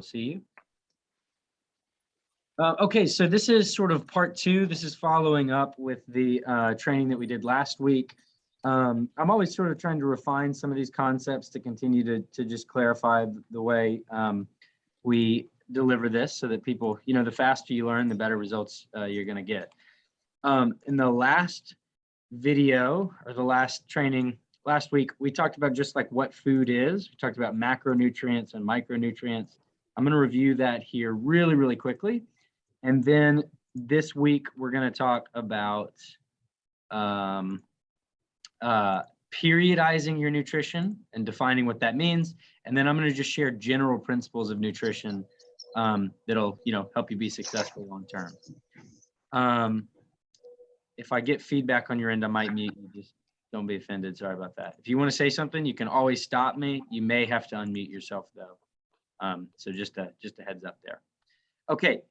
see you. Okay, so this is sort of part 2. This is following up with the training that we did last week. I'm always sort of trying to refine some of these concepts to continue to just clarify the way we deliver this so that people, you know, the faster you learn, the better results you're going to get. In the last video or the last training last week, we talked about just like what food is. We talked about macronutrients and micronutrients. I'm going to review that here really, really quickly. And then this week, we're going to talk about periodizing your nutrition and defining what that means. And then I'm going to just share general principles of nutrition that'll, you know, help you be successful long term. If I get feedback on your end, I might mute you. Just don't be offended. Sorry about that. If you want to say something, you can always stop me. You may have to unmute yourself though. So just a heads up there. Okay.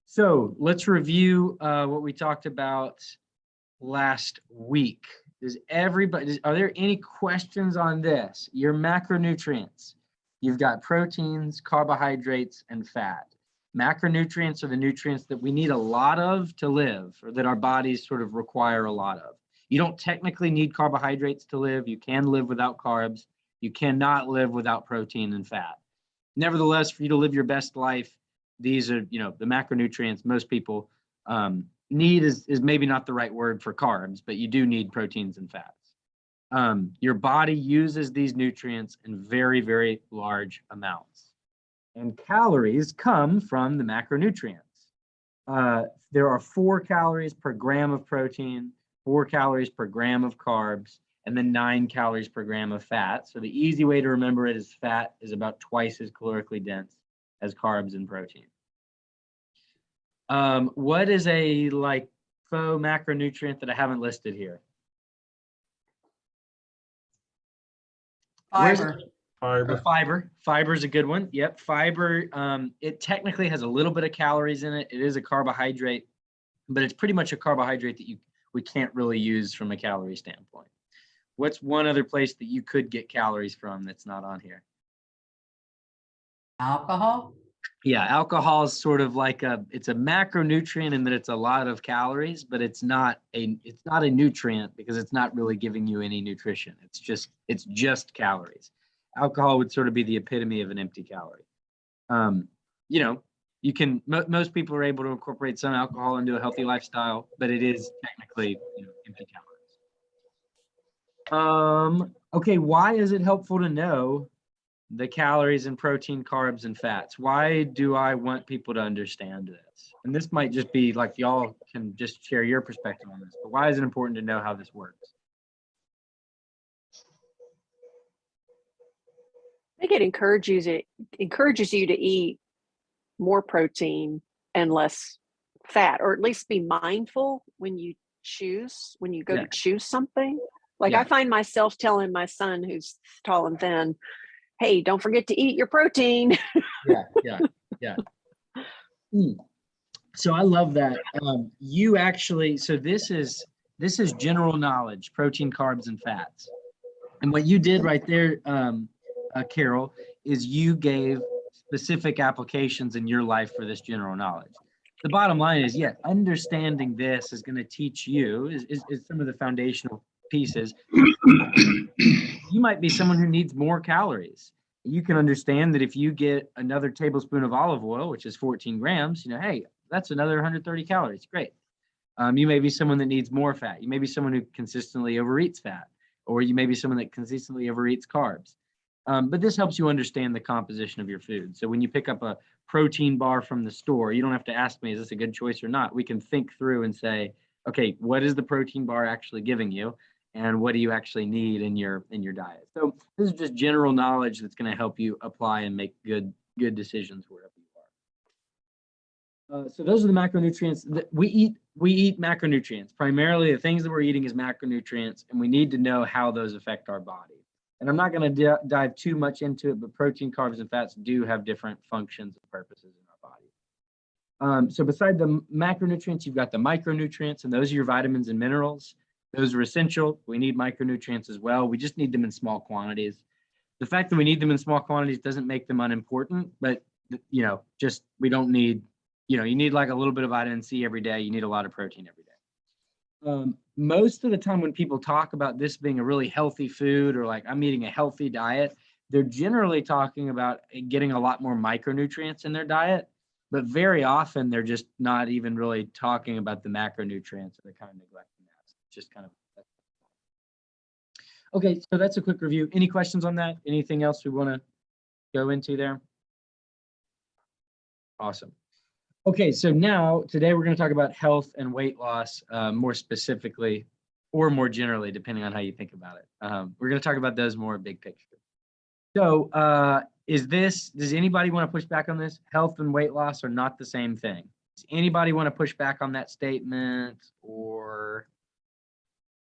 So let's review what we talked about last week. Are there any questions on this? Your macronutrients. You've got proteins, carbohydrates, and fat. Macronutrients are the nutrients that we need a lot of to live, or that our bodies sort of require a lot of. You don't technically need carbohydrates to live. You can live without carbs. You cannot live without protein and fat. Nevertheless, for you to live your best life, these are, you know, the macronutrients most people need is maybe not the right word for carbs, but you do need proteins and fats. Your body uses these nutrients in very, very large amounts. And calories come from the macronutrients. There are 4 calories per gram of protein, 4 calories per gram of carbs, and then 9 calories per gram of fat. So the easy way to remember it is fat is about twice as calorically dense as carbs and protein. What is a like faux macronutrient that I haven't listed here? Fiber. Fiber is a good one. Yep, fiber. It technically has a little bit of calories in it. It is a carbohydrate, but it's pretty much a carbohydrate that we can't really use from a calorie standpoint. What's one other place that you could get calories from that's not on here? Alcohol. Yeah, alcohol is sort of like it's a macronutrient in that it's a lot of calories, but it's not a nutrient because it's not really giving you any nutrition. It's just calories. Alcohol would sort of be the epitome of an empty calorie. You know, you can most people are able to incorporate some alcohol into a healthy lifestyle, but it is technically, you know, empty calories. Okay, why is it helpful to know the calories and protein, carbs, and fats? Why do I want people to understand this? And this might just be like y'all can just share your perspective on this, but why is it important to know how this works? I think it encourages you to eat more protein and less fat, or at least be mindful when you go to choose something. Like I find myself telling my son, who's tall and thin, hey, don't forget to eat your protein. Yeah. So I love that. You actually, so this is general knowledge, protein, carbs, and fats. And what you did right there, Carol, is you gave specific applications in your life for this general knowledge. The bottom line is, understanding this is going to teach you is some of the foundational pieces. You might be someone who needs more calories. You can understand that if you get another tablespoon of olive oil, which is 14 grams, you know, hey, that's another 130 calories. Great. You may be someone that needs more fat. You may be someone who consistently overeats fat, or you may be someone that consistently overeats carbs. But this helps you understand the composition of your food. So when you pick up a protein bar from the store, you don't have to ask me, is this a good choice or not? We can think through and say, okay, what is the protein bar actually giving you? And what do you actually need in your diet? So this is just general knowledge that's going to help you apply and make good decisions wherever you are. So those are the macronutrients that we eat. We eat macronutrients. Primarily, the things that we're eating is macronutrients, and we need to know how those affect our body. And I'm not going to dive too much into it, but protein, carbs, and fats do have different functions and purposes in our body. So beside the macronutrients, you've got the micronutrients, and those are your vitamins and minerals. Those are essential. We need micronutrients as well. We just need them in small quantities. The fact that we need them in small quantities doesn't make them unimportant, but you know, just, we don't need, you know, you need like a little bit of vitamin C every day. You need a lot of protein every day. Most of the time when people talk about this being a really healthy food, or like I'm eating a healthy diet, they're generally talking about getting a lot more micronutrients in their diet, but very often they're just not even really talking about the macronutrients. They're kind of neglecting that. It's just kind of. Okay, so that's a quick review. Any questions on that? Anything else we want to go into there? Awesome. Okay, so now today we're going to talk about health and weight loss more specifically, or more generally, depending on how you think about it. We're going to talk about those more big picture. So does anybody want to push back on this? Health and weight loss are not the same thing. Does anybody want to push back on that statement or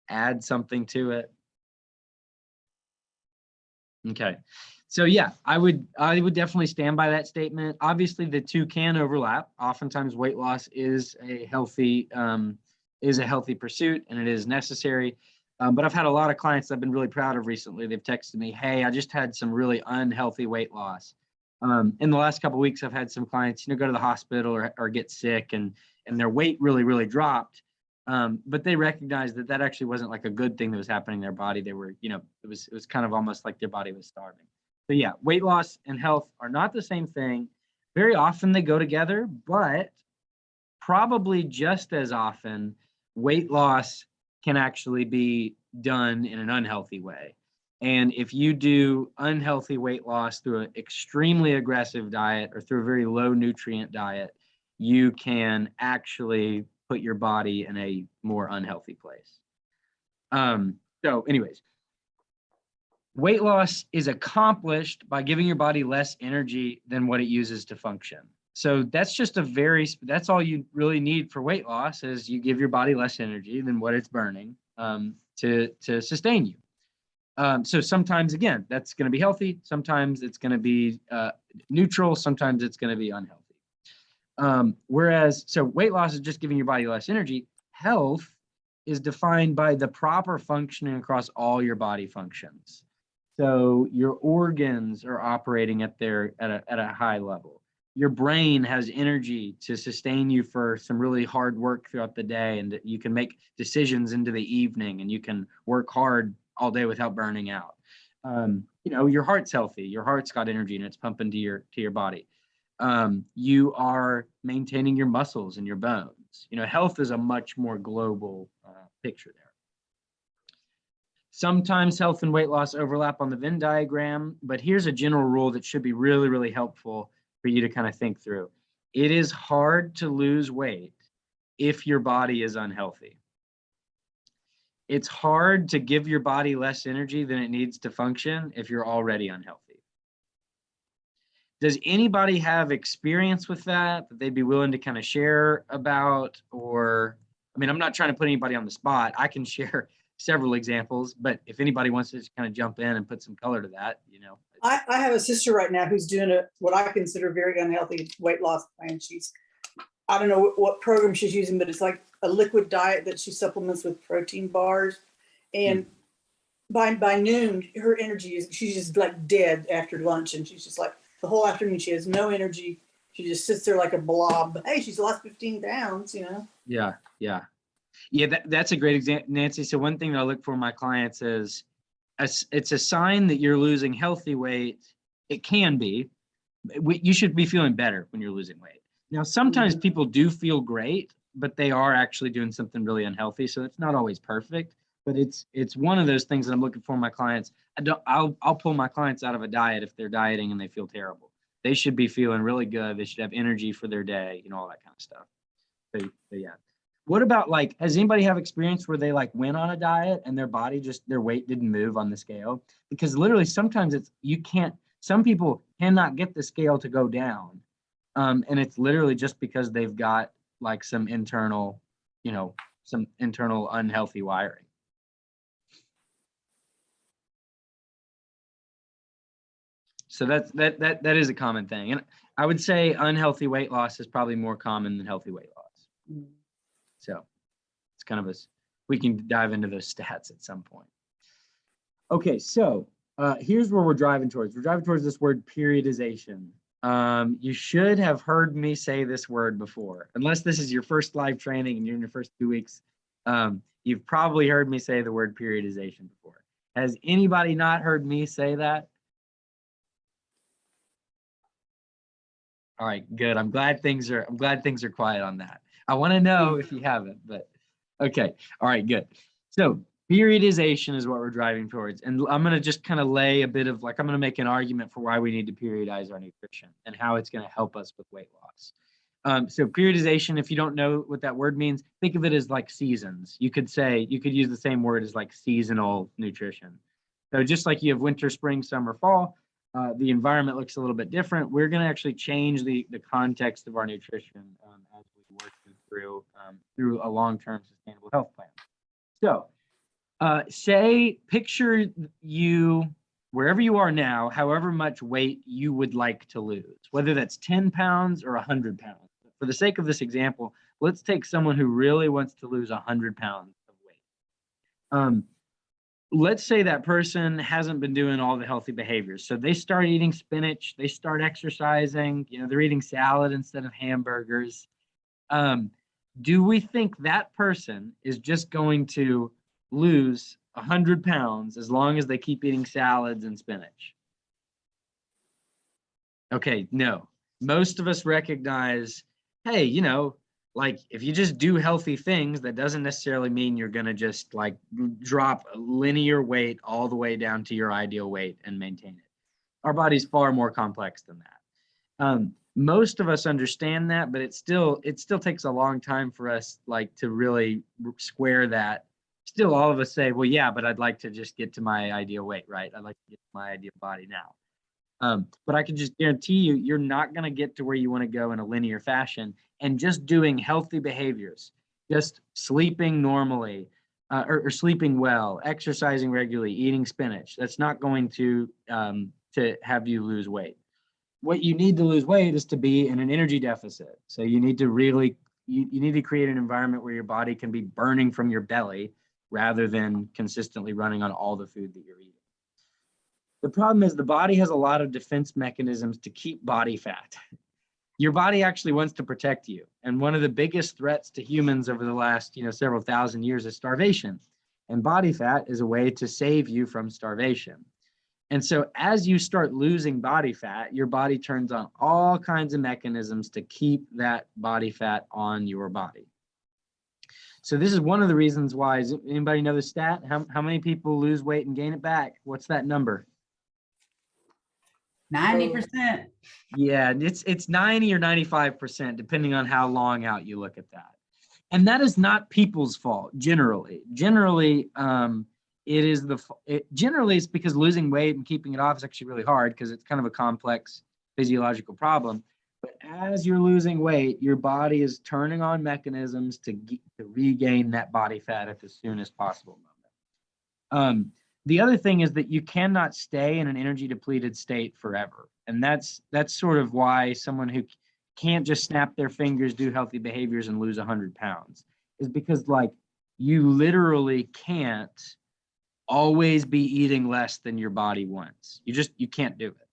add something to it? Okay. So yeah, I would definitely stand by that statement. Obviously, the two can overlap. Oftentimes, weight loss is a healthy pursuit, and it is necessary. But I've had a lot of clients that I've been really proud of recently. They've texted me, "Hey, I just had some really unhealthy weight loss." In the last couple of weeks, I've had some clients, you know, go to the hospital or get sick, and their weight really dropped. But they recognized that that actually wasn't like a good thing that was happening in their body. They were, you know, it was kind of almost like their body was starving. So yeah, weight loss and health are not the same thing. Very often they go together, but probably just as often, weight loss can actually be done in an unhealthy way. And if you do unhealthy weight loss through an extremely aggressive diet or through a very low nutrient diet, you can actually put your body in a more unhealthy place. So anyways, weight loss is accomplished by giving your body less energy than what it uses to function. So that's just that's all you really need for weight loss, is you give your body less energy than what it's burning to sustain you. So sometimes, again, that's going to be healthy. Sometimes it's going to be neutral. Sometimes it's going to be unhealthy. So weight loss is just giving your body less energy. Health is defined by the proper functioning across all your body functions. So your organs are operating at a high level. Your brain has energy to sustain you for some really hard work throughout the day, and you can make decisions into the evening, and you can work hard all day without burning out. You know, your heart's healthy. Your heart's got energy and it's pumping to your body. You are maintaining your muscles and your bones. You know, health is a much more global picture there. Sometimes health and weight loss overlap on the Venn diagram, but here's a general rule that should be really helpful for you to kind of think through. It is hard to lose weight if your body is unhealthy. It's hard to give your body less energy than it needs to function if you're already unhealthy. Does anybody have experience with that they'd be willing to kind of share about? Or, I mean, I'm not trying to put anybody on the spot. I can share several examples, but if anybody wants to just kind of jump in and put some color to that, you know. I have a sister right now who's doing what I consider very unhealthy weight loss plan. I don't know what program she's using, but it's like a liquid diet that she supplements with protein bars. And by noon, her energy she's just like dead after lunch. And she's just like, the whole afternoon, she has no energy. She just sits there like a blob. But hey, she's lost 15 pounds, you know? Yeah. That's a great example, Nancy. So one thing that I look for in my clients is it's a sign that you're losing healthy weight. It can be. You should be feeling better when you're losing weight. Now, sometimes people do feel great, but they are actually doing something really unhealthy. So it's not always perfect, but it's one of those things that I'm looking for in my clients. I'll pull my clients out of a diet if they're dieting and they feel terrible. They should be feeling really good. They should have energy for their day, you know, all that kind of stuff. So yeah. What about, like, has anybody have experience where they like went on a diet and their body their weight didn't move on the scale? Because literally sometimes some people cannot get the scale to go down. And it's literally just because they've got like some internal unhealthy wiring. So that is a common thing. And I would say unhealthy weight loss is probably more common than healthy weight loss. So it's kind of we can dive into those stats at some point. Okay, so here's where we're driving towards. We're driving towards this word periodization. You should have heard me say this word before, unless this is your first live training and you're in your first 2 weeks. You've probably heard me say the word periodization before. Has anybody not heard me say that? All right, good. I'm glad things are quiet on that. I want to know if you haven't, but okay. All right, good. So periodization is what we're driving towards. And I'm going to just kind of lay a bit of I'm going to make an argument for why we need to periodize our nutrition and how it's going to help us with weight loss. So periodization, if you don't know what that word means, think of it as like seasons. You could use the same word as like seasonal nutrition. So just like you have winter, spring, summer, fall, the environment looks a little bit different. We're going to actually change the context of our nutrition as we work through a long-term sustainable health plan. So picture you wherever you are now, however much weight you would like to lose, whether that's 10 pounds or 100 pounds. For the sake of this example, let's take someone who really wants to lose 100 pounds of weight. Let's say that person hasn't been doing all the healthy behaviors. So they start eating spinach, they start exercising, they're eating salad instead of hamburgers. Do we think that person is just going to lose 100 pounds as long as they keep eating salads and spinach? Okay, no. Most of us recognize, hey, if you just do healthy things, that doesn't necessarily mean you're going to just drop linear weight all the way down to your ideal weight and maintain it. Our body's far more complex than that. Most of us understand that, but it still takes a long time for us to really square that. Still, all of us say, well, yeah, but I'd like to just get to my ideal weight, right? I'd like to get to my ideal body now. But I can just guarantee you, you're not going to get to where you want to go in a linear fashion. And just doing healthy behaviors, just sleeping normally, or sleeping well, exercising regularly, eating spinach, that's not going to have you lose weight. What you need to lose weight is to be in an energy deficit. So you need to really, you need to create an environment where your body can be burning from your belly rather than consistently running on all the food that you're eating. The problem is the body has a lot of defense mechanisms to keep body fat. Your body actually wants to protect you. And one of the biggest threats to humans over the last, several thousand years is starvation. And body fat is a way to save you from starvation. And so as you start losing body fat, your body turns on all kinds of mechanisms to keep that body fat on your body. So this is one of the reasons why. Does anybody know the stat? How many people lose weight and gain it back? What's that number? 90%. Yeah, it's 90 or 95%, depending on how long out you look at that. And that is not people's fault. Generally, it's because losing weight and keeping it off is actually really hard because it's kind of a complex physiological problem. But as you're losing weight, your body is turning on mechanisms to regain that body fat at the soonest possible moment. The other thing is that you cannot stay in an energy depleted state forever. And that's sort of why someone who can't just snap their fingers, do healthy behaviors and lose 100 pounds is because you literally can't always be eating less than your body wants. You can't do it.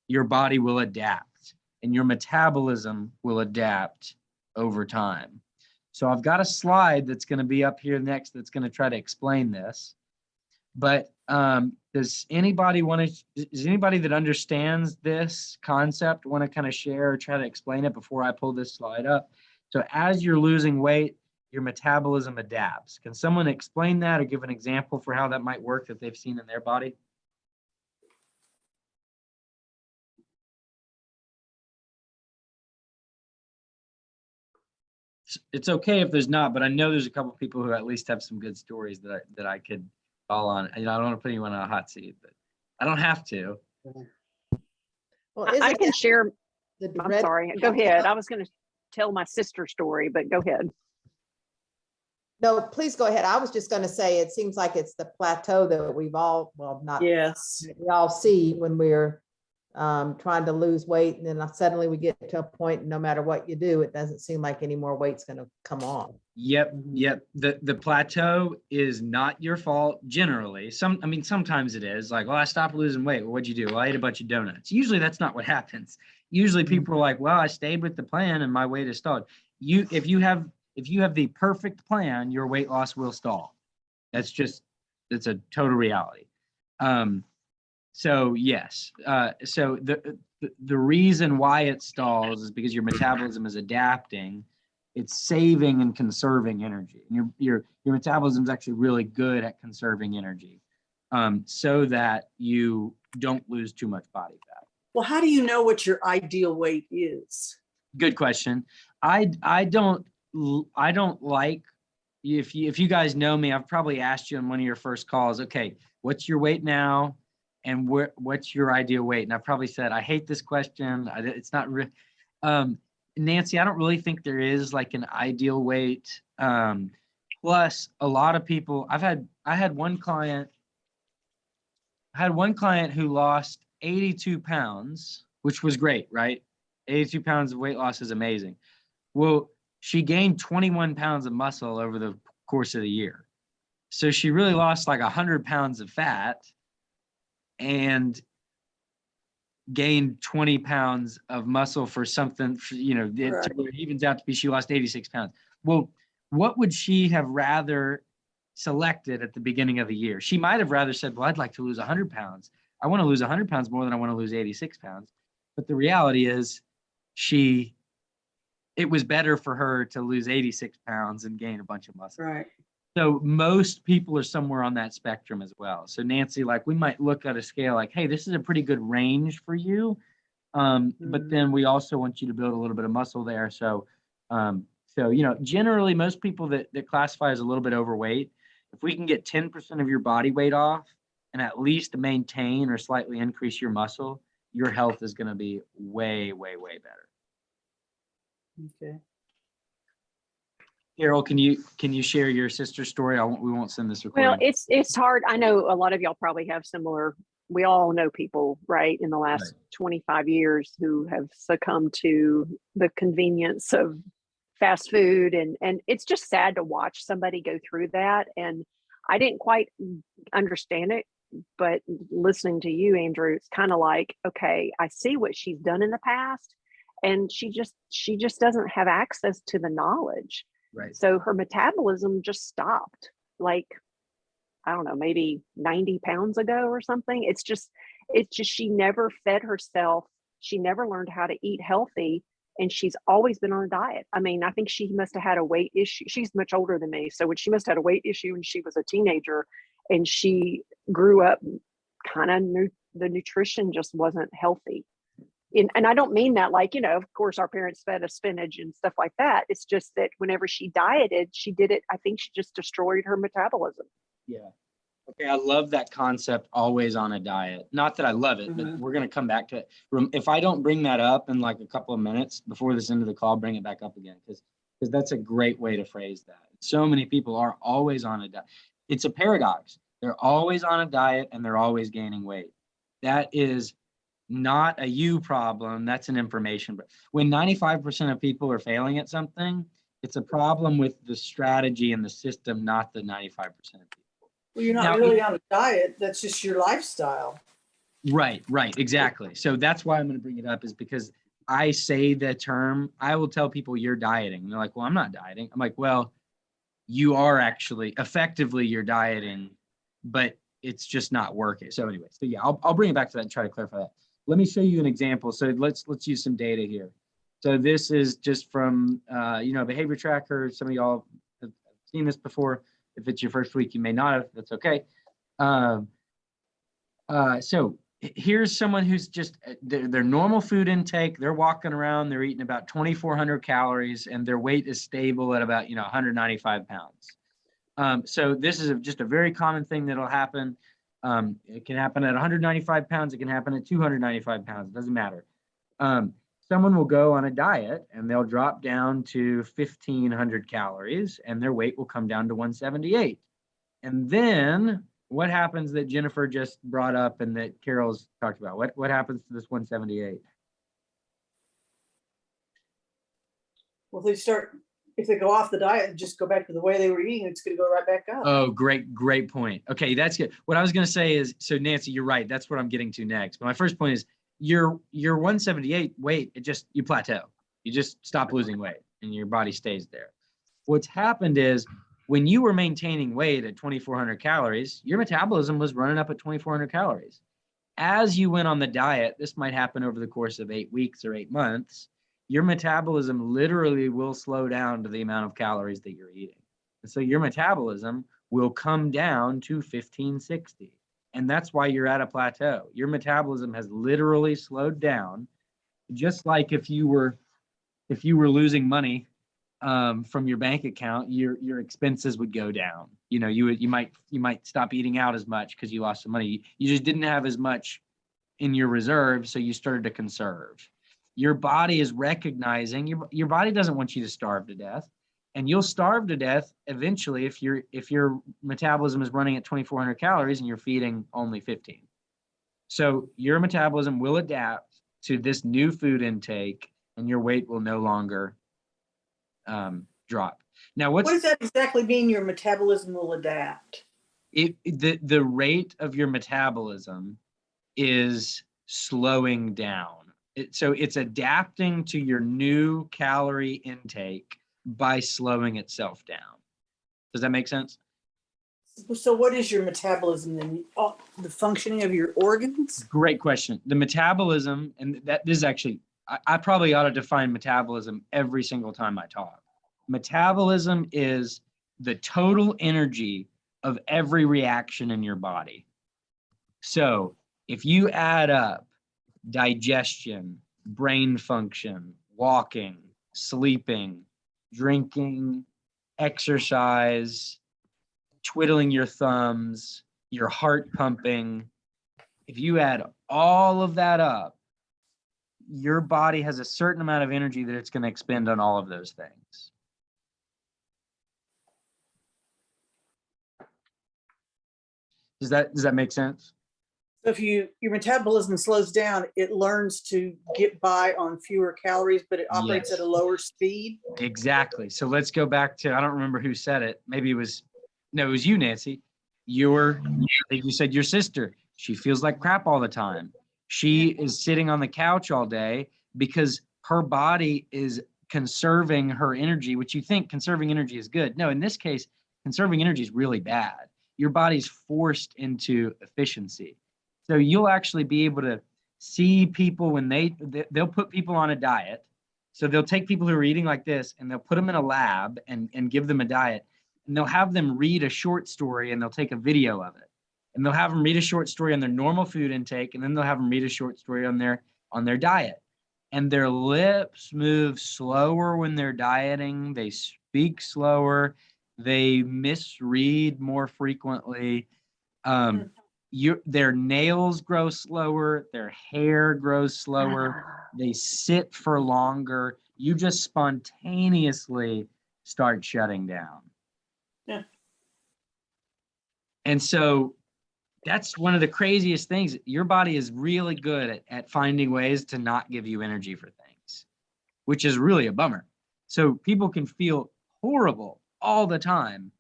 Your body will adapt and your metabolism will adapt over time. So I've got a slide that's going to be up here next that's going to try to explain this. But does anybody that understands this concept want to kind of share or try to explain it before I pull this slide up? So as you're losing weight, your metabolism adapts. Can someone explain that or give an example for how that might work that they've seen in their body? It's okay if there's not, but I know there's a couple of people who at least have some good stories that I could call on. I don't want to put anyone on a hot seat, but I don't have to. Well, I can share. I'm red- sorry. Go ahead. I was going to tell my sister's story, but go ahead. No, please go ahead. I was just going to say, it seems like it's the plateau that we've all, well, not, Yes. we all see when we're trying to lose weight. And then suddenly we get to a point, no matter what you do, it doesn't seem like any more weight's going to come on. Yep. The plateau is not your fault generally. Sometimes it is. Like, well, I stopped losing weight. Well, what'd you do? Well, I ate a bunch of donuts. Usually that's not what happens. Usually people are like, well, I stayed with the plan and my weight is stalled. If you have the perfect plan, your weight loss will stall. It's a total reality. So yes, so the reason why it stalls is because your metabolism is adapting. It's saving and conserving energy. And your metabolism is actually really good at conserving energy, so that you don't lose too much body fat. Well, how do you know what your ideal weight is? Good question. I don't like, if you guys know me, I've probably asked you in one of your first calls, okay, what's your weight now? And what's your ideal weight? And I probably said, I hate this question. It's not real. Nancy, I don't really think there is like an ideal weight. Plus a lot of people, I had one client who lost 82 pounds, which was great, right? 82 pounds of weight loss is amazing. Well, she gained 21 pounds of muscle over the course of the year. So she really lost like 100 pounds of fat and gained 20 pounds of muscle for something, it evens out to be she lost 86 pounds. Well, what would she have rather selected at the beginning of the year? She might have rather said, well, I'd like to lose 100 pounds. I want to lose 100 pounds more than I want to lose 86 pounds. But the reality is it was better for her to lose 86 pounds and gain a bunch of muscle. Right. So most people are somewhere on that spectrum as well. So Nancy, like we might look at a scale like, hey, this is a pretty good range for you. But then we also want you to build a little bit of muscle there. So, generally most people that classify as a little bit overweight, if we can get 10% of your body weight off and at least maintain or slightly increase your muscle, your health is going to be way, way, way better. Okay. Carol, can you share your sister's story? We won't send this recording. Well, it's hard. I know a lot of y'all probably have similar. We all know people, right, in the last 25 years who have succumbed to the convenience of fast food, and it's just sad to watch somebody go through that. And I didn't quite understand it, but listening to you, Andrew, it's kind of like, okay, I see what she's done in the past, and she just doesn't have access to the knowledge. Right. So her metabolism just stopped, like, I don't know, maybe 90 pounds ago or something. It's just she never fed herself. She never learned how to eat healthy, and she's always been on a diet. I mean, I think she must have had a weight issue. She's much older than me. So when she must have had a weight issue when she was a teenager, and she grew up kind of the nutrition just wasn't healthy. And I don't mean that like, of course our parents fed us spinach and stuff like that. It's just that whenever she dieted, she did it. I think she just destroyed her metabolism. Yeah. Okay. I love that concept, always on a diet. Not that I love it, but we're going to come back to it. If I don't bring that up in like a couple of minutes before this end of the call, bring it back up again, because that's a great way to phrase that. So many people are always on a diet. It's a paradox. They're always on a diet and they're always gaining weight. That is not a you problem. That's an information. But when 95% of people are failing at something, it's a problem with the strategy and the system, not the 95% of people. Well, you're not really on a diet. That's just your lifestyle. Right, exactly. So that's why I'm going to bring it up, is because I say the term, I will tell people you're dieting. And they're like, well, I'm not dieting. I'm like, well, you are actually, effectively you're dieting, but it's just not working. So anyway, so yeah, I'll bring it back to that and try to clarify that. Let me show you an example. So let's use some data here. So this is just from, behavior tracker. Some of y'all have seen this before. If it's your first week, you may not have, that's okay. So here's someone who's just their normal food intake. They're walking around, they're eating about 2,400 calories and their weight is stable at about, 195 pounds. So this is just a very common thing that'll happen. It can happen at 195 pounds. It can happen at 295 pounds. It doesn't matter. Someone will go on a diet and they'll drop down to 1,500 calories and their weight will come down to 178. And then what happens that Jennifer just brought up and that Carol's talked about? What happens to this 178? Well, if they go off the diet and just go back to the way they were eating, it's going to go right back up. Oh, great point. Okay, that's good. What I was going to say is, so Nancy, you're right. That's what I'm getting to next. But my first point is your 178 weight, you plateau. You just stop losing weight and your body stays there. What's happened is when you were maintaining weight at 2,400 calories, your metabolism was running up at 2,400 calories. As you went on the diet, this might happen over the course of 8 weeks or 8 months, your metabolism literally will slow down to the amount of calories that you're eating. And so your metabolism will come down to 1560. And that's why you're at a plateau. Your metabolism has literally slowed down, just like if you were losing money from your bank account, your expenses would go down. You know, you might stop eating out as much because you lost some money. You just didn't have as much in your reserve, so you started to conserve. Your body is recognizing your body doesn't want you to starve to death, and you'll starve to death eventually if your metabolism is running at 2,400 calories and you're feeding only 15. So your metabolism will adapt to this new food intake, and your weight will no longer drop. Now, what does that exactly mean? Your metabolism will adapt. The rate of your metabolism is slowing down. So it's adapting to your new calorie intake by slowing itself down. Does that make sense? So what is your metabolism then? Oh, the functioning of your organs? Great question. The metabolism, and this is actually, I probably ought to define metabolism every single time I talk. Metabolism is the total energy of every reaction in your body. So if you add up digestion, brain function, walking, sleeping, drinking, exercise, twiddling your thumbs, your heart pumping, if you add all of that up, your body has a certain amount of energy that it's going to expend on all of those things. Does that make sense? So if your metabolism slows down, it learns to get by on fewer calories, but it operates Yes. at a lower speed. Exactly. So let's go back to, I don't remember who said it. Maybe it was you, Nancy. I think you said your sister. She feels like crap all the time. She is sitting on the couch all day because her body is conserving her energy, which you think conserving energy is good. No, in this case, conserving energy is really bad. Your body's forced into efficiency. So you'll actually be able to see people when they'll put people on a diet. So they'll take people who are eating like this and they'll put them in a lab and give them a diet, and they'll have them read a short story and they'll take a video of it. And they'll have them read a short story on their normal food intake, and then they'll have them read a short story on their diet. And their lips move slower when they're dieting. They speak slower. They misread more frequently. Their nails grow slower. Their hair grows slower. They sit for longer. You just spontaneously start shutting down. Yeah. And so that's one of the craziest things. Your body is really good at finding ways to not give you energy for things, which is really a bummer. So people can feel horrible all the time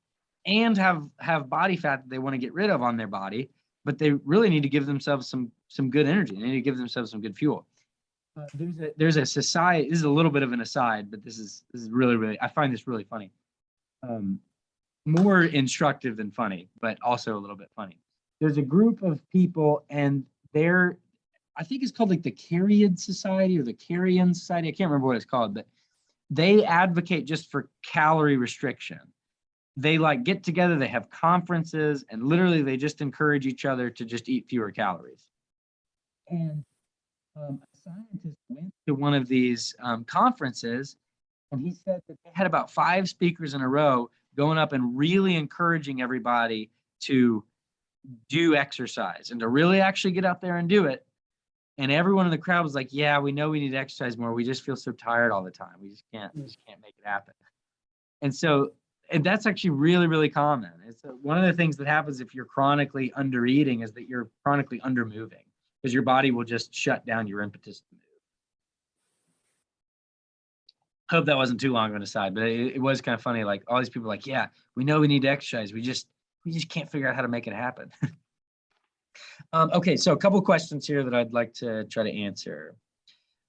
and have body fat that they want to get rid of on their body, but they really need to give themselves some good energy. They need to give themselves some good fuel. There's a society, this is a little bit of an aside, but this is really, I find this really funny. More instructive than funny, but also a little bit funny. There's a group of people, and I think it's called like the Carrion Society or the Carrion Society. I can't remember what it's called, but they advocate just for calorie restriction. They like get together, they have conferences, and literally they just encourage each other to just eat fewer calories. And a scientist went to one of these conferences, and he said that they had about 5 speakers in a row going up and really encouraging everybody to do exercise and to really actually get out there and do it. And everyone in the crowd was like, yeah, we know we need to exercise more. We just feel so tired all the time. We just can't make it happen. And so, and that's actually really, really common. It's one of the things that happens if you're chronically under eating is that you're chronically under moving, because your body will just shut down your impetus to move. Hope that wasn't too long of an aside, but it was kind of funny. Like all these people are like, yeah, we know we need to exercise. We just can't figure out how to make it happen. Okay, so a couple questions here that I'd like to try to answer.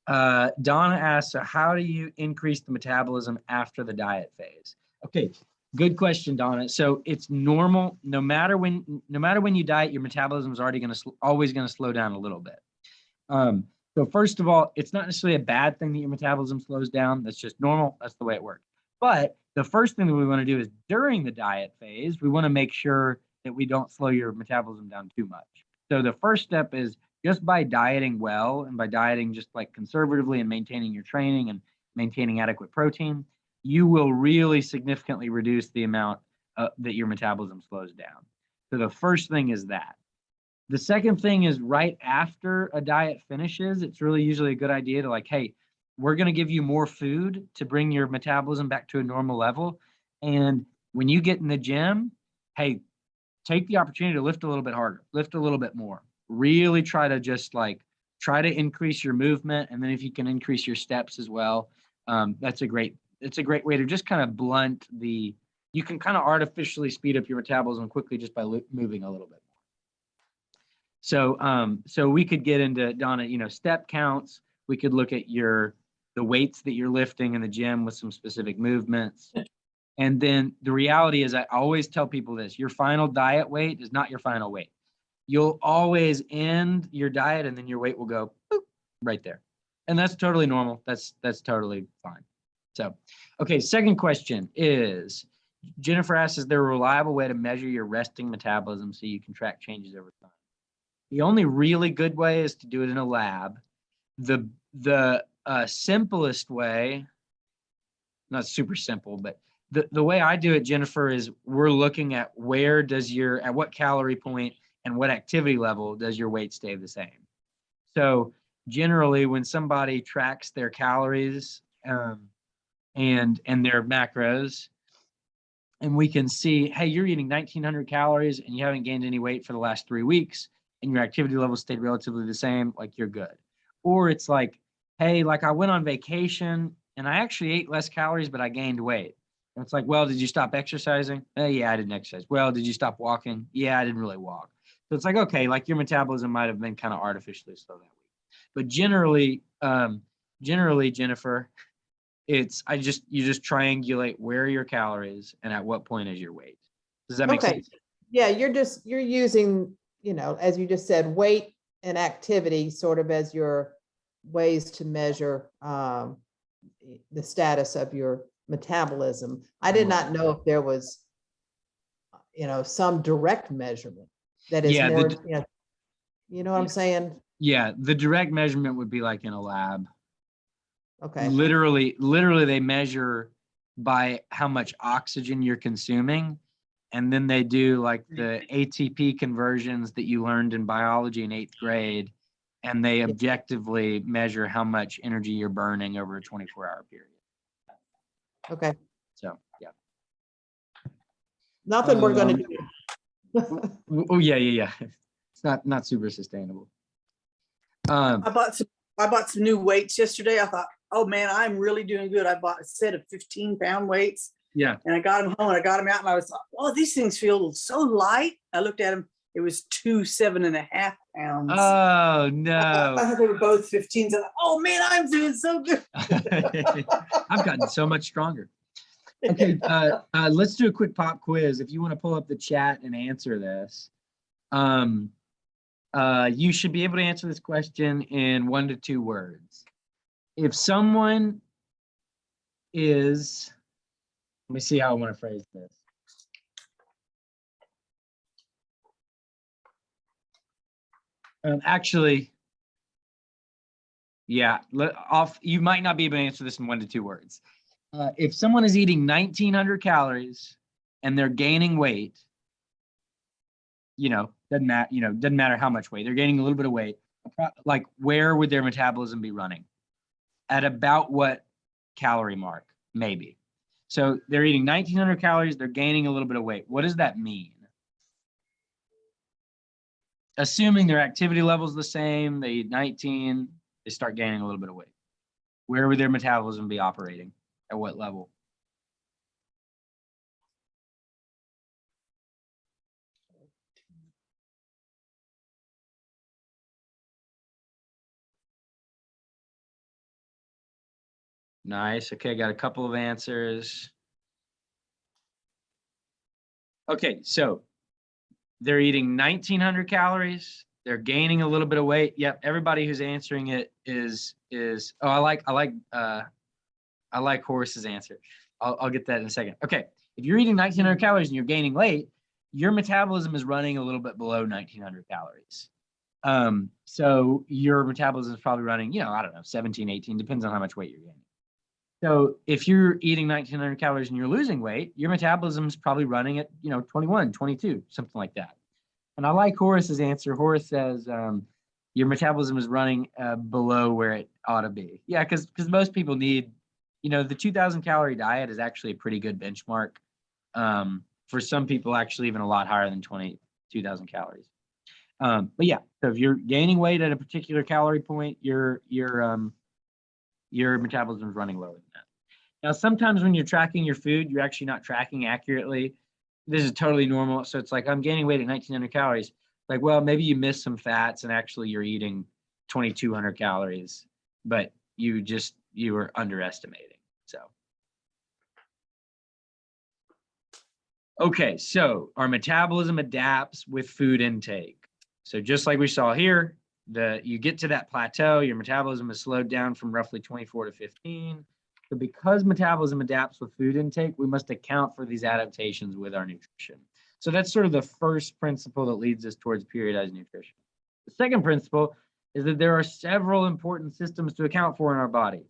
Donna asks, so how do you increase the metabolism after the diet phase? Okay, good question, Donna. So it's normal, no matter when you diet, your metabolism is always going to slow down a little bit. So first of all, it's not necessarily a bad thing that your metabolism slows down. That's just normal. That's the way it works. But the first thing that we want to do is during the diet phase, we want to make sure that we don't slow your metabolism down too much. So the first step is just by dieting well and by dieting just like conservatively and maintaining your training and maintaining adequate protein, you will really significantly reduce the amount that your metabolism slows down. So the first thing is that. The second thing is right after a diet finishes, it's really usually a good idea to like, hey, we're going to give you more food to bring your metabolism back to a normal level. And when you get in the gym, hey, take the opportunity to lift a little bit harder, lift a little bit more. Really try to just like, try to increase your movement. And then if you can increase your steps as well, it's a great way to just kind of blunt you can kind of artificially speed up your metabolism quickly just by moving a little bit more. So we could get into, Donna, step counts. We could look at the weights that you're lifting in the gym with some specific movements. And then the reality is I always tell people this, your final diet weight is not your final weight. You'll always end your diet and then your weight will go boop, right there. And that's totally normal. That's totally fine. So, okay, second question is, Jennifer asks, is there a reliable way to measure your resting metabolism so you can track changes over time? The only really good way is to do it in a lab. The simplest way, not super simple, but the way I do it, Jennifer, is we're looking at at what calorie point and what activity level does your weight stay the same. So generally when somebody tracks their calories and their macros, and we can see, hey, you're eating 1,900 calories and you haven't gained any weight for the last 3 weeks and your activity level stayed relatively the same, like you're good. Or it's like, hey, like I went on vacation and I actually ate less calories, but I gained weight. And it's like, well, did you stop exercising? Yeah, I didn't exercise. Well, did you stop walking? Yeah, I didn't really walk. So it's like, okay, like your metabolism might have been kind of artificially slow that week. But generally, Jennifer, you just triangulate where are your calories and at what point is your weight. Does that make sense? Yeah, you're using, as you just said, weight and activity sort of as your ways to measure the status of your metabolism. I did not know if there was, some direct measurement that is more, you know what I'm saying? Yeah, the direct measurement would be like in a lab. Okay. Literally they measure by how much oxygen you're consuming. And then they do like the ATP conversions that you learned in biology in 8th grade. And they objectively measure how much energy you're burning over a 24-hour period. Okay. So, yeah. Nothing we're going to do. Oh, yeah. It's not super sustainable. I bought some new weights yesterday. I thought, oh man, I'm really doing good. I bought a set of 15-pound weights. Yeah. And I got them home and I got them out and I was like, oh, these things feel so light. I looked at them. It was 2 7.5 pounds. Oh no. I thought they were both 15s. Oh man, I'm doing so good. I've gotten so much stronger. Okay, let's do a quick pop quiz. If you want to pull up the chat and answer this, you should be able to answer this question in 1 to 2 words. If someone is, let me see how I want to phrase this. Actually, yeah, you might not be able to answer this in 1 to 2 words. If someone is eating 1,900 calories and they're gaining weight, doesn't matter how much weight, they're gaining a little bit of weight, like where would their metabolism be running? At about what calorie mark? Maybe. So they're eating 1,900 calories, they're gaining a little bit of weight. What does that mean? Assuming their activity level is the same, they eat 19, they start gaining a little bit of weight. Where would their metabolism be operating? At what level? Nice. Okay, got a couple of answers. Okay, so they're eating 1,900 calories. They're gaining a little bit of weight. Yep, everybody who's answering it is. Oh, I like Horace's answer. I'll get that in a second. Okay, if you're eating 1,900 calories and you're gaining weight, your metabolism is running a little bit below 1,900 calories. So your metabolism is probably running, I don't know, 17, 18, depends on how much weight you're gaining. So if you're eating 1,900 calories and you're losing weight, your metabolism is probably running at, 21, 22, something like that. And I like Horace's answer. Horace says your metabolism is running below where it ought to be. Yeah, because most people need, the 2,000 calorie diet is actually a pretty good benchmark. For some people, actually even a lot higher than 22,000 calories. But yeah, so if you're gaining weight at a particular calorie point, your metabolism is running lower than that. Now, sometimes when you're tracking your food, you're actually not tracking accurately. This is totally normal. So it's like, I'm gaining weight at 1,900 calories. Like, well, maybe you missed some fats and actually you're eating 2,200 calories, but you were underestimating. So. Okay, so our metabolism adapts with food intake. So just like we saw here, you get to that plateau, your metabolism is slowed down from roughly 24 to 15. So because metabolism adapts with food intake, we must account for these adaptations with our nutrition. So that's sort of the first principle that leads us towards periodized nutrition. The second principle is that there are several important systems to account for in our body.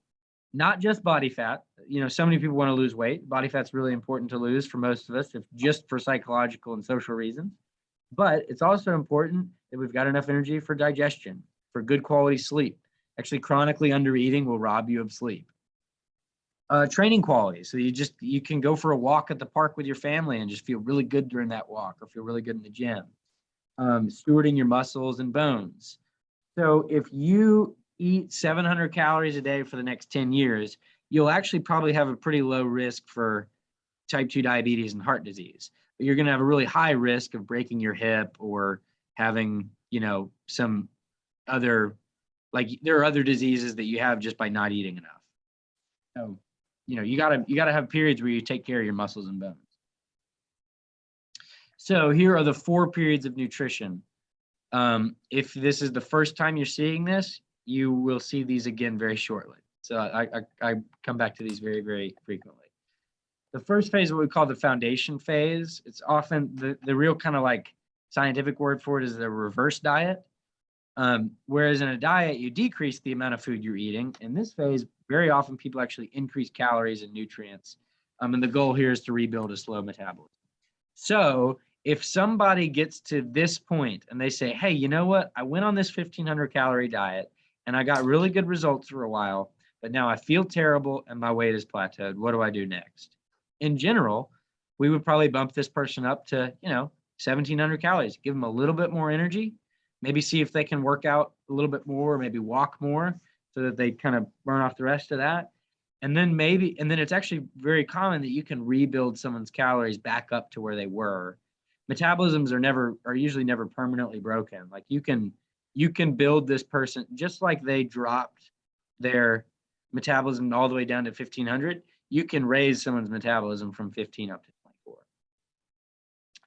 Not just body fat. So many people want to lose weight. Body fat's really important to lose for most of us, if just for psychological and social reasons. But it's also important that we've got enough energy for digestion, for good quality sleep. Actually, chronically undereating will rob you of sleep. Training quality. So you can go for a walk at the park with your family and just feel really good during that walk, or feel really good in the gym. Stewarding your muscles and bones. So if you eat 700 calories a day for the next 10 years, you'll actually probably have a pretty low risk for type 2 diabetes and heart disease. But you're going to have a really high risk of breaking your hip or having, some other, like there are other diseases that you have just by not eating enough. So, you gotta have periods where you take care of your muscles and bones. So here are the 4 periods of nutrition. If this is the first time you're seeing this, you will see these again very shortly. So I come back to these very, very frequently. The first phase is what we call the foundation phase. It's often the real kind of like scientific word for it is the reverse diet. Whereas in a diet, you decrease the amount of food you're eating. In this phase, very often people actually increase calories and nutrients. And the goal here is to rebuild a slow metabolism. So if somebody gets to this point and they say, hey, you know what? I went on this 1,500 calorie diet and I got really good results for a while, but now I feel terrible and my weight is plateaued. What do I do next? In general, we would probably bump this person up to, 1,700 calories, give them a little bit more energy, maybe see if they can work out a little bit more, maybe walk more so that they kind of burn off the rest of that. And then it's actually very common that you can rebuild someone's calories back up to where they were. Metabolisms are usually never permanently broken. Like you can build this person just like they dropped their metabolism all the way down to 1,500. You can raise someone's metabolism from 15 up to 24.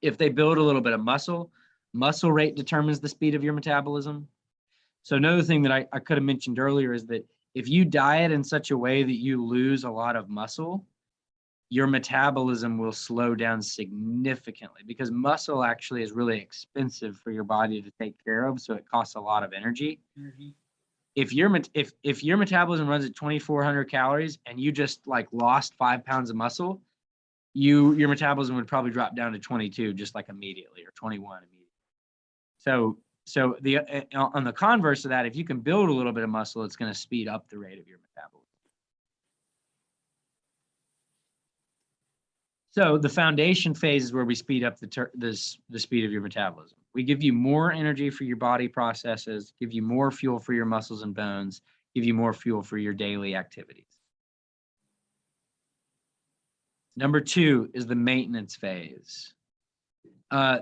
If they build a little bit of muscle rate determines the speed of your metabolism. So another thing that I could have mentioned earlier is that if you diet in such a way that you lose a lot of muscle, your metabolism will slow down significantly because muscle actually is really expensive for your body to take care of. So it costs a lot of energy. Mm-hmm. If your metabolism runs at 2,400 calories and you just like lost 5 pounds of muscle, your metabolism would probably drop down to 22 just like immediately, or 21 immediately. So on the converse of that, if you can build a little bit of muscle, it's going to speed up the rate of your metabolism. So the foundation phase is where we speed up the speed of your metabolism. We give you more energy for your body processes, give you more fuel for your muscles and bones, give you more fuel for your daily activities. Number 2 is the maintenance phase.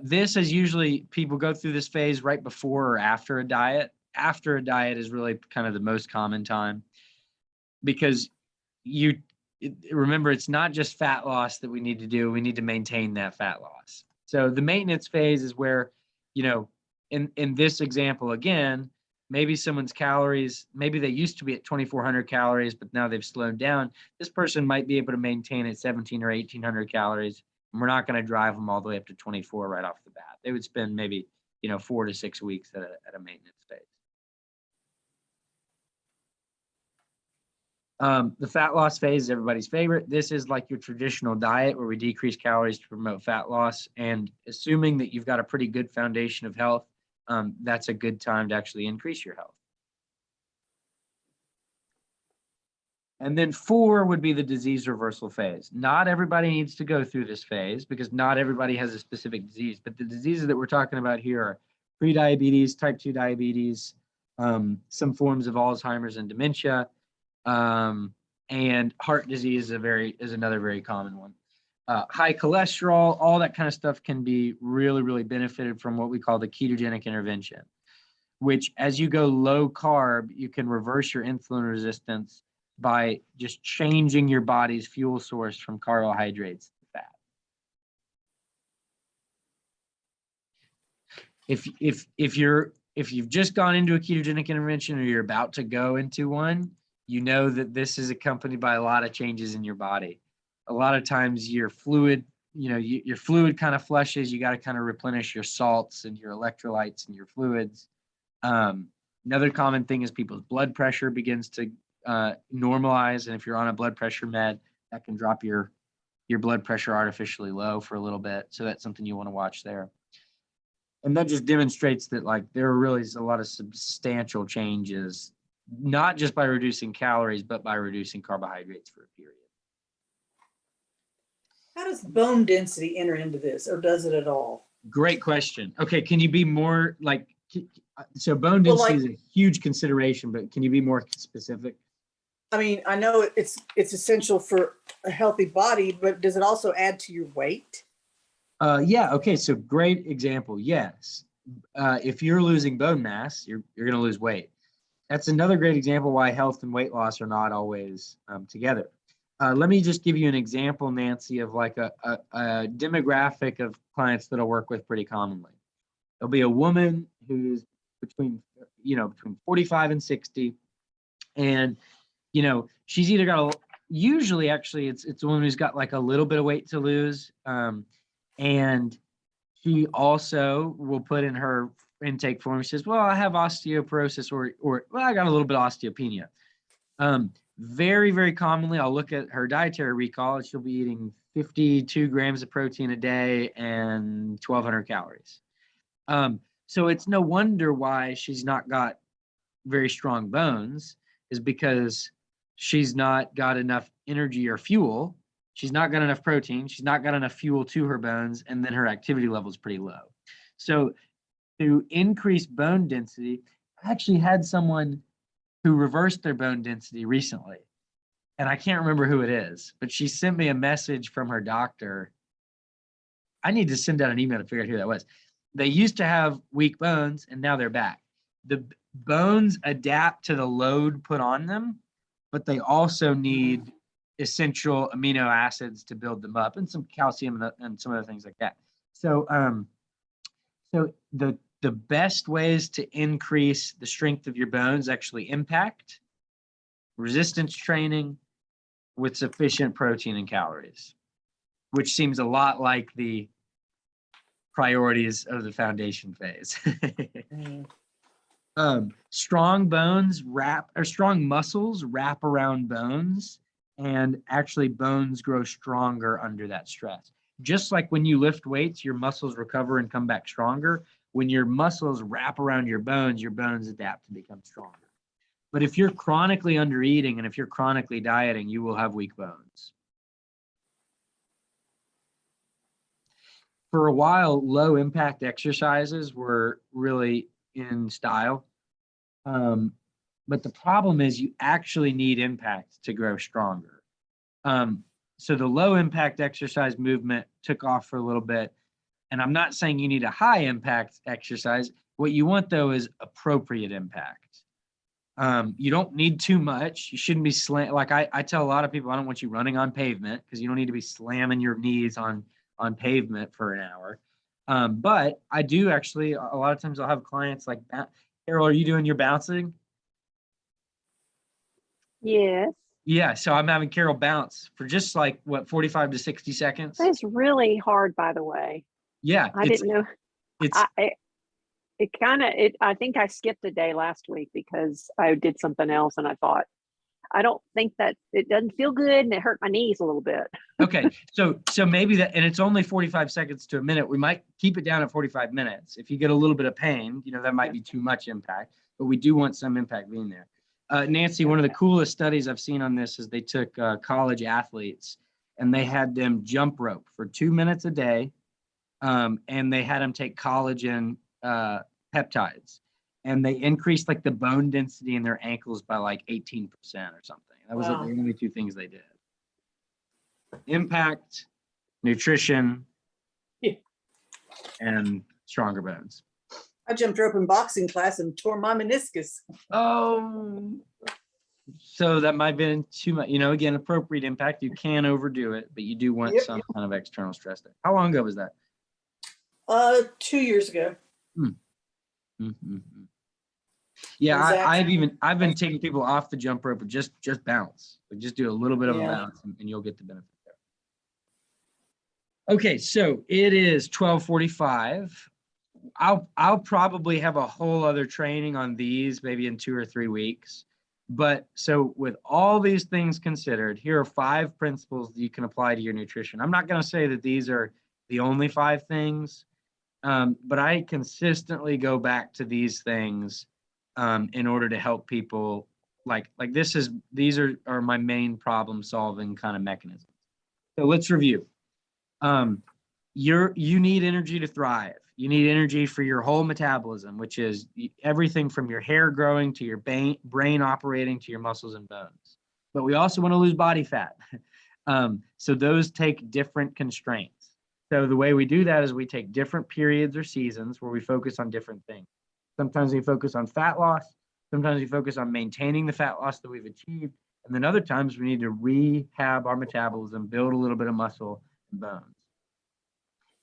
This is usually people go through this phase right before or after a diet. After a diet is really kind of the most common time because remember, it's not just fat loss that we need to do. We need to maintain that fat loss. So the maintenance phase is where, in this example, again, maybe someone's calories, maybe they used to be at 2,400 calories, but now they've slowed down. This person might be able to maintain at 1,700 or 1,800 calories. And we're not going to drive them all the way up to 24 right off the bat. They would spend maybe, 4 to 6 weeks at a maintenance phase. The fat loss phase is everybody's favorite. This is like your traditional diet where we decrease calories to promote fat loss. And assuming that you've got a pretty good foundation of health, that's a good time to actually increase your health. And then 4 would be the disease reversal phase. Not everybody needs to go through this phase because not everybody has a specific disease, but the diseases that we're talking about here are prediabetes, type 2 diabetes, some forms of Alzheimer's and dementia, and heart disease is another very common one. High cholesterol, all that kind of stuff can be really, really benefited from what we call the ketogenic intervention, which as you go low carb, you can reverse your insulin resistance by just changing your body's fuel source from carbohydrates to fat. If you've just gone into a ketogenic intervention or you're about to go into one, you know that this is accompanied by a lot of changes in your body. A lot of times your fluid, your fluid kind of flushes. You got to kind of replenish your salts and your electrolytes and your fluids. Another common thing is people's blood pressure begins to normalize. And if you're on a blood pressure med, that can drop your blood pressure artificially low for a little bit. So that's something you want to watch there. And that just demonstrates that there are really a lot of substantial changes, not just by reducing calories, but by reducing carbohydrates for a period. How does bone density enter into this, or does it at all? Great question. Okay, can you be more so bone density is a huge consideration, but can you be more specific? I mean, I know it's essential for a healthy body, but does it also add to your weight? Yeah. Okay. So great example. Yes. If you're losing bone mass, you're going to lose weight. That's another great example why health and weight loss are not always together. Let me just give you an example, Nancy, of a demographic of clients that I'll work with pretty commonly. There'll be a woman who's between 45 and 60, and she's either got usually actually it's a woman who's got a little bit of weight to lose, and she also will put in her intake form. She says, well, I have osteoporosis or well, I got a little bit of osteopenia. Very, very commonly, I'll look at her dietary recall. She'll be eating 52 grams of protein a day and 1,200 calories. So it's no wonder why she's not got very strong bones, is because she's not got enough energy or fuel. She's not got enough protein. She's not got enough fuel to her bones, and then her activity level is pretty low. So to increase bone density, I actually had someone who reversed their bone density recently, and I can't remember who it is, but she sent me a message from her doctor. I need to send out an email to figure out who that was. They used to have weak bones, and now they're back. The bones adapt to the load put on them, but they also need essential amino acids to build them up, and some calcium and some other things like that. So, the best ways to increase the strength of your bones actually impact resistance training with sufficient protein and calories, which seems a lot like the priorities of the foundation phase. Strong bones strong muscles wrap around bones, and actually bones grow stronger under that stress. Just like when you lift weights, your muscles recover and come back stronger. When your muscles wrap around your bones adapt to become stronger. But if you're chronically under eating and if you're chronically dieting, you will have weak bones. For a while, low impact exercises were really in style. But the problem is you actually need impact to grow stronger. So the low impact exercise movement took off for a little bit. And I'm not saying you need a high impact exercise. What you want though is appropriate impact. You don't need too much. You shouldn't be like I tell a lot of people, I don't want you running on pavement because you don't need to be slamming your knees on pavement for an hour. But I do actually, a lot of times I'll have clients like, Carol, are you doing your bouncing? Yes. Yeah, so I'm having Carol bounce for just like what 45 to 60 seconds. It's really hard, by the way. Yeah, I didn't know. it's I think I skipped a day last week because I did something else, and I thought, I don't think that it doesn't feel good, and it hurt my knees a little bit. okay. So maybe that, and it's only 45 seconds to a minute. We might keep it down at 45 minutes. If you get a little bit of pain, that might be too much impact, but we do want some impact being there. Nancy, one of the coolest studies I've seen on this is they took college athletes and they had them jump rope for 2 minutes a day. And they had them take collagen peptides, and they increased like the bone density in their ankles by like 18% or something. That was Wow. the only two things they did. Impact, nutrition, and stronger bones. I jumped rope in boxing class and tore my meniscus. Oh, so that might have been too much. Again, appropriate impact. You can overdo it, but you do want some kind of external stress there. How long ago was that? 2 years ago. Mm-hmm. Yeah, Exactly. I've been taking people off the jump rope, but just bounce. Like just do a little bit of a Yeah. bounce, and you'll get the benefit there. Okay, so it is 12:45. I'll probably have a whole other training on these maybe in 2 or 3 weeks. But so with all these things considered, here are 5 principles that you can apply to your nutrition. I'm not going to say that these are the only 5 things. But I consistently go back to these things in order to help people. Like these are my main problem solving kind of mechanisms. So let's review. You need energy to thrive. You need energy for your whole metabolism, which is everything from your hair growing to your brain operating to your muscles and bones. But we also want to lose body fat. So those take different constraints. So the way we do that is we take different periods or seasons where we focus on different things. Sometimes we focus on fat loss. Sometimes we focus on maintaining the fat loss that we've achieved. And then other times we need to rehab our metabolism, build a little bit of muscle and bones.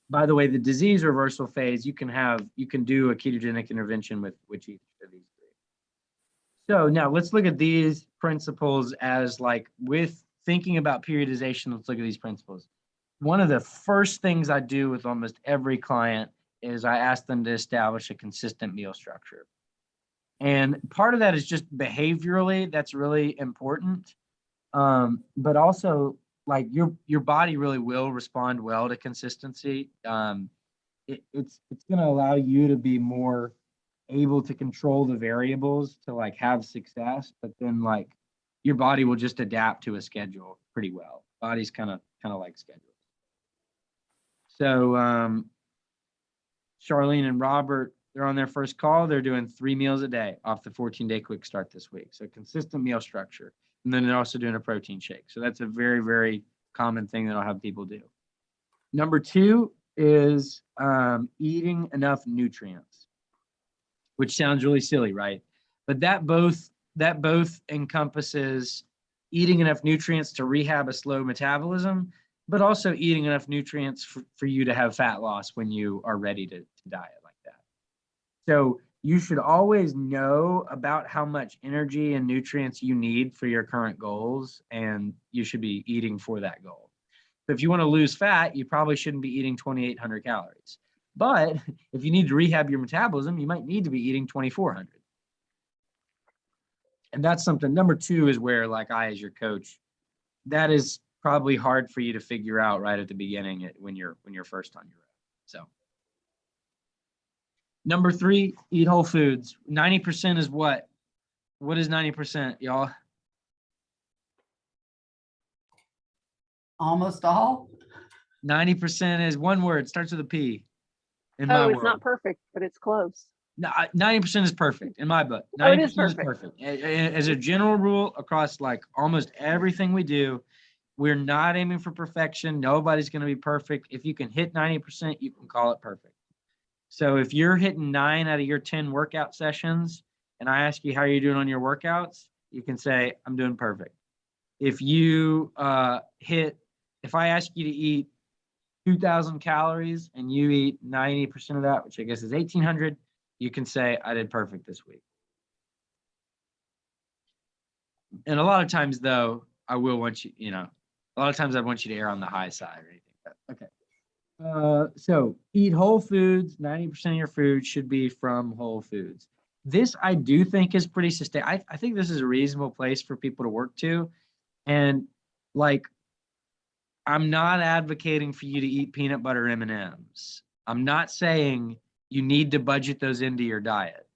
By the way, the disease reversal phase, you can do a ketogenic intervention with each of these 3. So now let's look at these principles as like with thinking about periodization. Let's look at these principles. One of the first things I do with almost every client is I ask them to establish a consistent meal structure. And part of that is just behaviorally, that's really important. But also like your body really will respond well to consistency. It's going to allow you to be more able to control the variables to like have success, but then like your body will just adapt to a schedule pretty well. Body's kind of like schedules. So Charlene and Robert, they're on their first call. They're doing 3 meals a day off the 14-day quick start this week. So consistent meal structure. And then they're also doing a protein shake. So that's a very, very common thing that I'll have people do. Number 2 is eating enough nutrients, which sounds really silly, right? But that both encompasses eating enough nutrients to rehab a slow metabolism, but also eating enough nutrients for you to have fat loss when you are ready to diet like that. So you should always know about how much energy and nutrients you need for your current goals, and you should be eating for that goal. So if you want to lose fat, you probably shouldn't be eating 2,800 calories. But if you need to rehab your metabolism, you might need to be eating 2,400. And that's something. Number 2 is where, like I, as your coach, that is probably hard for you to figure out right at the beginning when you're first on your own. So number 3, eat whole foods. 90% is what? What is 90%, y'all? Almost all. 90% is one word, starts with a P. In Oh, my it's world. not perfect, but it's close. No, 90% is perfect in my book. 90% Oh, it is perfect. As a general rule, across like almost everything we do, we're not aiming for perfection. Nobody's going to be perfect. If you can hit 90%, you can call it perfect. So if you're hitting 9 out of your 10 workout sessions and I ask you how you're doing on your workouts, you can say, I'm doing perfect. If you if I ask you to eat 2,000 calories and you eat 90% of that, which I guess is 1,800, you can say, I did perfect this week. And a lot of times, though, I will want you, a lot of times I want you to err on the high side or anything. Okay. So eat whole foods. 90% of your food should be from whole foods. This I do think is pretty sustainable. I think this is a reasonable place for people to work to. And like, I'm not advocating for you to eat peanut butter M&Ms. I'm not saying you need to budget those into your diet.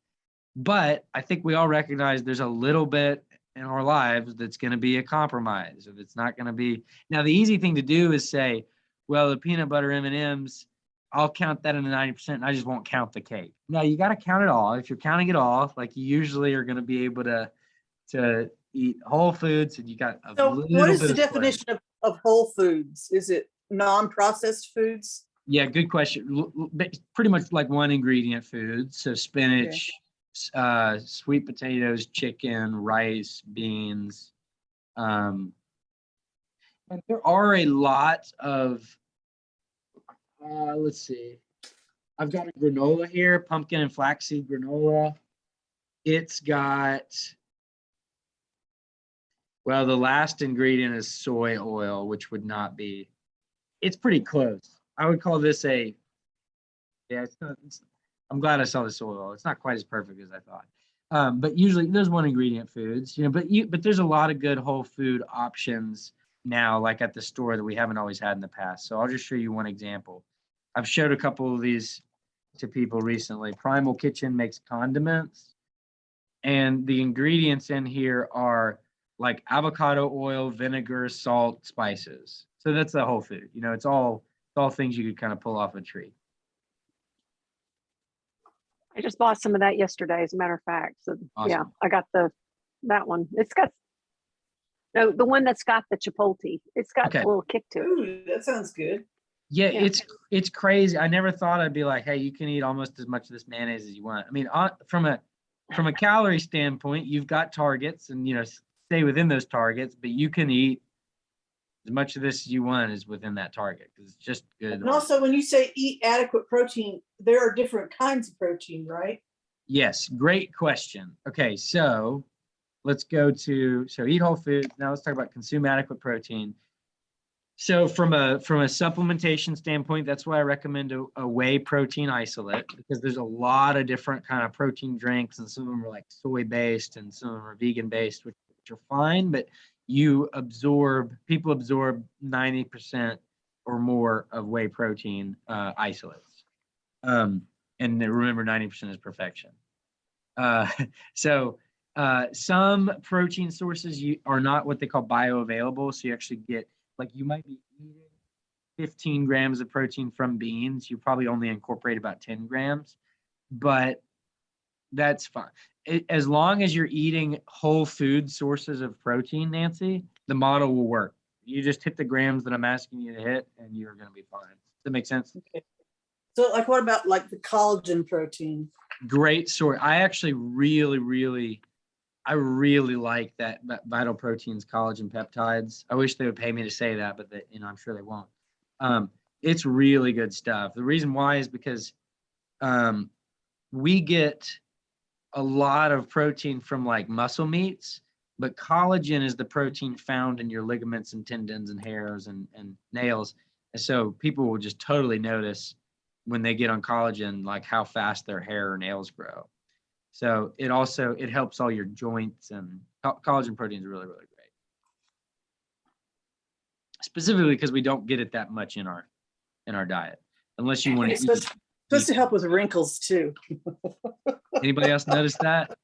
But I think we all recognize there's a little bit in our lives that's going to be a compromise, or that's not going to be. Now, the easy thing to do is say, well, the peanut butter M&Ms, I'll count that in the 90%, and I just won't count the cake. No, you got to count it all. If you're counting it all, like, you usually are going to be able to eat whole foods, and you got a So little what is bit the of sweat. definition of whole foods? Is it non-processed foods? Yeah, good question. Pretty much like one ingredient foods. So spinach, sweet potatoes, chicken, rice, beans. And there are a lot of, let's see. I've got a granola here, pumpkin and flaxseed granola. It's got, well, the last ingredient is soy oil, which would not be, it's pretty close. I would call this it's not, I'm glad I saw the soy oil. It's not quite as perfect as I thought. But usually there's one ingredient foods, but there's a lot of good whole food options now, like at the store, that we haven't always had in the past. So I'll just show you one example. I've showed a couple of these to people recently. Primal Kitchen makes condiments, and the ingredients in here are like avocado oil, vinegar, salt, spices. So that's the whole food. It's all things you could kind of pull off a tree. I just bought some of that yesterday, as a matter of fact. So Awesome. yeah, I got that one. The one that's got the chipotle. It's got a little kick to it. Ooh, that sounds good. Yeah, it's crazy. I never thought I'd be like, hey, you can eat almost as much of this mayonnaise as you want. I mean, from a calorie standpoint, you've got targets, and stay within those targets, but you can eat as much of this as you want is within that target, because it's just good. And also, when you say eat adequate protein, there are different kinds of protein, right? Yes, great question. Okay, so let's go to eat whole food. Now let's talk about consume adequate protein. So from a supplementation standpoint, that's why I recommend a whey protein isolate, because there's a lot of different kind of protein drinks, and some of them are like soy based and some of them are vegan based, which are fine, but people absorb 90% or more of whey protein isolates. And remember, 90% is perfection. Some protein sources are not what they call bioavailable. So you actually get, like, you might be eating 15 grams of protein from beans. You probably only incorporate about 10 grams, but that's fine. As long as you're eating whole food sources of protein, Nancy, the model will work. You just hit the grams that I'm asking you to hit, and you're going to be fine. Does that make sense? Okay. So, like, what about like the collagen protein? Great source. I actually really like that Vital Proteins collagen peptides. I wish they would pay me to say that, but I'm sure they won't. It's really good stuff. The reason why is because we get a lot of protein from like muscle meats, but collagen is the protein found in your ligaments and tendons and hairs and nails. And so people will just totally notice when they get on collagen, like how fast their hair or nails grow. So it helps all your joints, and collagen protein is really, really great. Specifically because we don't get it that much in our diet, unless you want to eat. Supposed to help with wrinkles too. Anybody else notice that?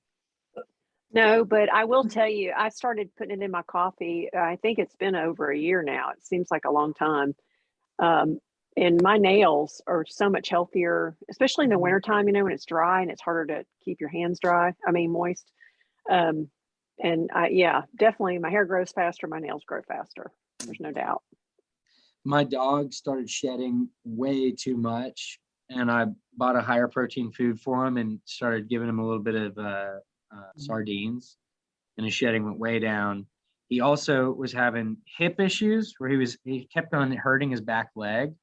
No, but I will tell you, I started putting it in my coffee. I think it's been over a year now. It seems like a long time. And my nails are so much healthier, especially in the wintertime, when it's dry and it's harder to keep your hands moist. Definitely my hair grows faster, my nails grow faster. There's no doubt. My dog started shedding way too much, and I bought a higher protein food for him and started giving him a little bit of sardines, and his shedding went way down. He also was having hip issues where he kept on hurting his back leg.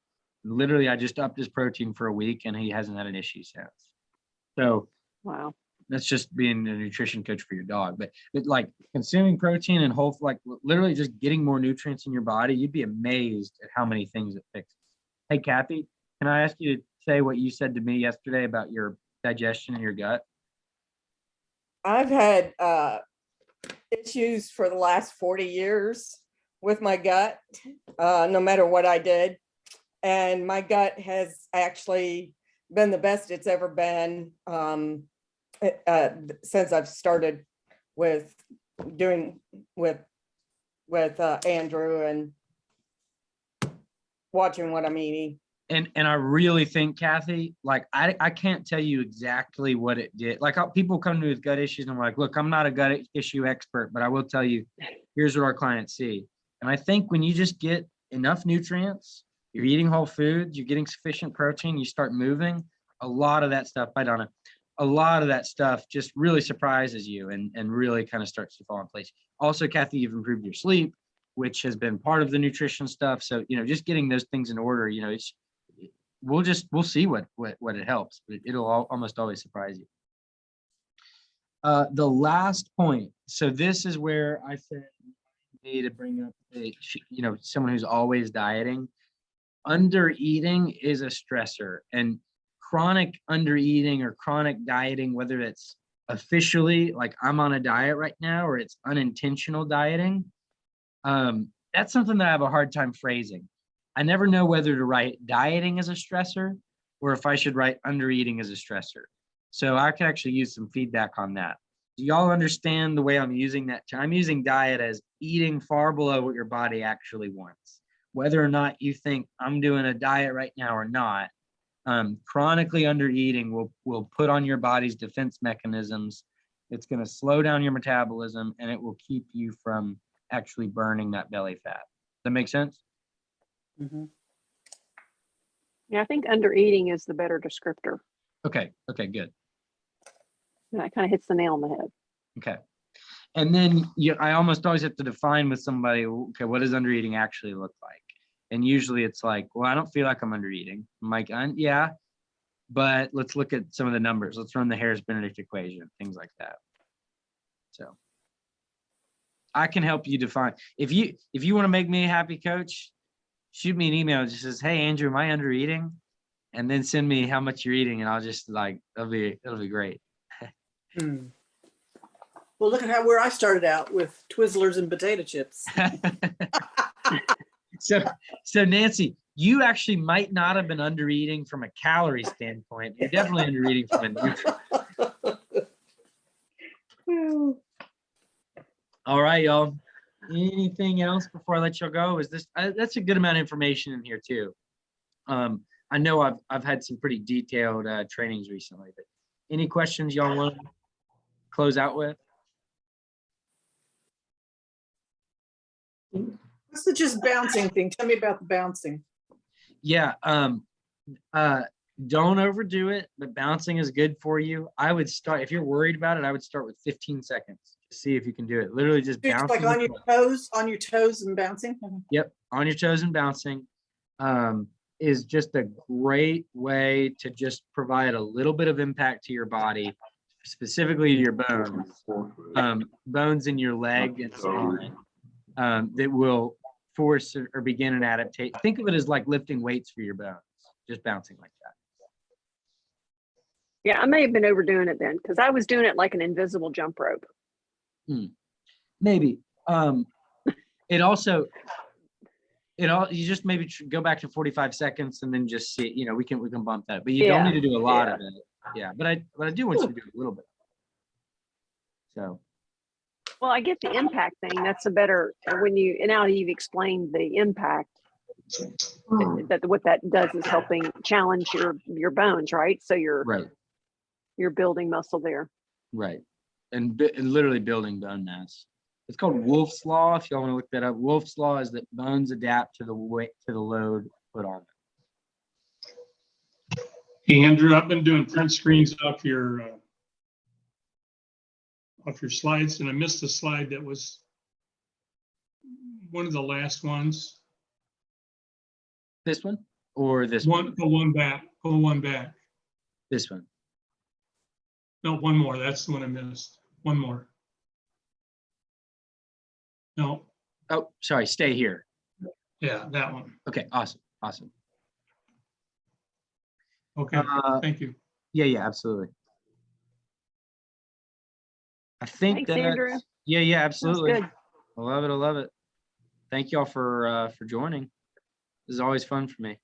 Literally, I just upped his protein for a week and he hasn't had an issue since. So Wow. that's just being a nutrition coach for your dog. But like consuming protein and like literally just getting more nutrients in your body, you'd be amazed at how many things it fixes. Hey, Kathy, can I ask you to say what you said to me yesterday about your digestion and your gut? I've had issues for the last 40 years with my gut, no matter what I did. And my gut has actually been the best it's ever been since I've started with doing with Andrew and watching what I'm eating. And I really think, Kathy, like I can't tell you exactly what it did. Like people come to me with gut issues and I'm like, look, I'm not a gut issue expert, but I will tell you, here's what our clients see. And I think when you just get enough nutrients, you're eating whole foods, you're getting sufficient protein, you start moving, a lot of that stuff, bye Donna, a lot of that stuff just really surprises you and really kind of starts to fall in place. Also, Kathy, you've improved your sleep, which has been part of the nutrition stuff. So, just getting those things in order, we'll see what it helps, but it'll almost always surprise you. The last point. So this is where I said need to bring up someone who's always dieting. Under eating is a stressor, and chronic under eating or chronic dieting, whether it's officially like I'm on a diet right now or it's unintentional dieting, that's something that I have a hard time phrasing. I never know whether to write dieting as a stressor or if I should write under eating as a stressor. So I can actually use some feedback on that. Do y'all understand the way I'm using that? I'm using diet as eating far below what your body actually wants. Whether or not you think I'm doing a diet right now or not, chronically under eating will put on your body's defense mechanisms. It's going to slow down your metabolism and it will keep you from actually burning that belly fat. Does that make sense? Mm-hmm. Yeah, I think under eating is the better descriptor. Okay, good. And that kind of hits the nail on the head. Okay. And then I almost always have to define with somebody, okay, what does under eating actually look like? And usually it's like, well, I don't feel like I'm under eating. I'm like, yeah, but let's look at some of the numbers. Let's run the Harris-Benedict equation, things like that. So I can help you define. If you want to make me a happy coach, shoot me an email that just says, hey, Andrew, am I under eating? And then send me how much you're eating. And I'll just it'll be great. Well, look at where I started out with Twizzlers and potato chips. So Nancy, you actually might not have been under eating from a calorie standpoint. You're definitely under eating from a nutrient. All right, y'all. Anything else before I let y'all go? Is this that's a good amount of information in here too. I know I've had some pretty detailed trainings recently, but any questions y'all want to close out with? What's the just bouncing thing? Tell me about the bouncing. Yeah. Don't overdo it, but bouncing is good for you. I would start, if you're worried about it, I would start with 15 seconds to see if you can do it. Literally just bouncing. Like on your toes and bouncing? Yep. On your toes and bouncing is just a great way to just provide a little bit of impact to your body, specifically your bones, bones in your leg and spine, that will force or begin an adaptation. Think of it as like lifting weights for your bones, just bouncing like that. Yeah, I may have been overdoing it then because I was doing it like an invisible jump rope. Maybe. You just maybe go back to 45 seconds and then just see, we can bump that, but you don't need to do a lot of it. Yeah. But I do want you to do a little bit. So. Well, I get the impact thing. That's a better, now you've explained the impact, that what that does is helping challenge your bones, right? So you're building muscle there. Right. And literally building bone mass. It's called Wolff's Law. If y'all want to look that up, Wolff's Law is that bones adapt to the weight, to the load put on them. Hey, Andrew, I've been doing print screens off your off your slides, and I missed the slide that was one of the last ones. This one or this one? Go one back. Go one back. This one. No, one more. That's the one I missed. One more. No, Oh, sorry. Stay here. yeah, that one. Okay. Awesome. Awesome. Okay, thank you. Yeah, absolutely. I think Thanks, Andrew. yeah, absolutely. good. I love it. Thank y'all for joining. This is always fun for me.